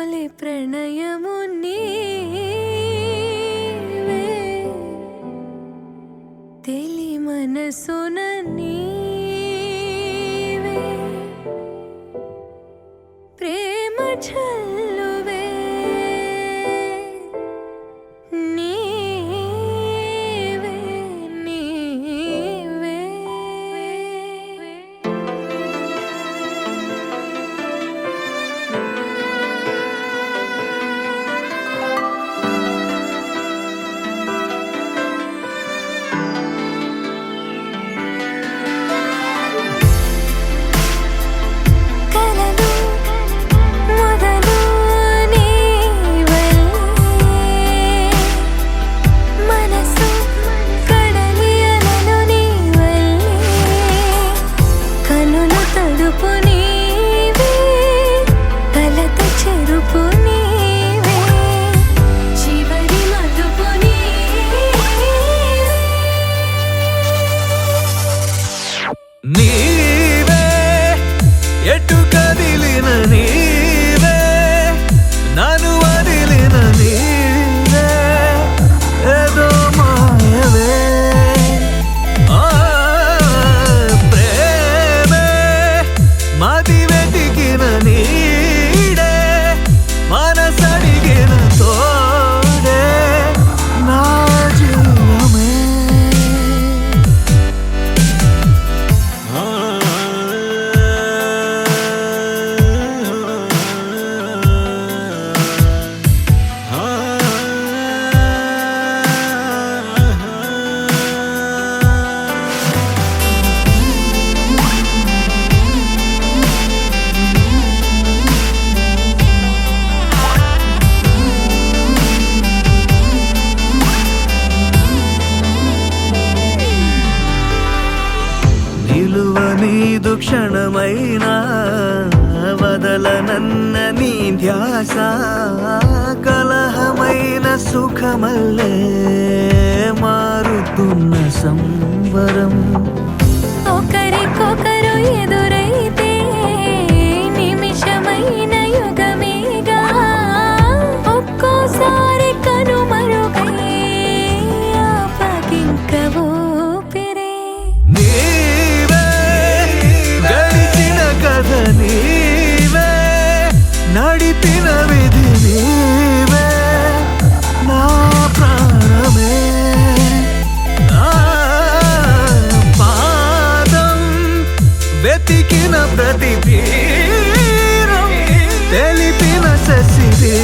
తొలి ప్రణయము నీవే తెలి మనసున నీవే ప్రేమ చల్లువే నీవే నీవే నీవే ఎటు కదిలిన నీవే నన్ను వదిలిన నీవే ఏదో మాయవే ప్రేమే మది వెతికిన నీడే మనసడిగిన తోడే నా జీవమే నీదు క్షణమైనా వదలనన్న నీ ధ్యాస కలహమైన సుఖమల్లే మారుతున్న సంవరం ఒకరికొకరు ఎదురైతే నిమిషమైన యుగమేగా ఒక్కోసారి కనుమరుగై ఆపకింక ఊపిరే నీవే నడిపిన విధి నీవే నా ప్రాణమే పాదం వెతికిన ప్రతి తీరం తెలిపిన శశిరే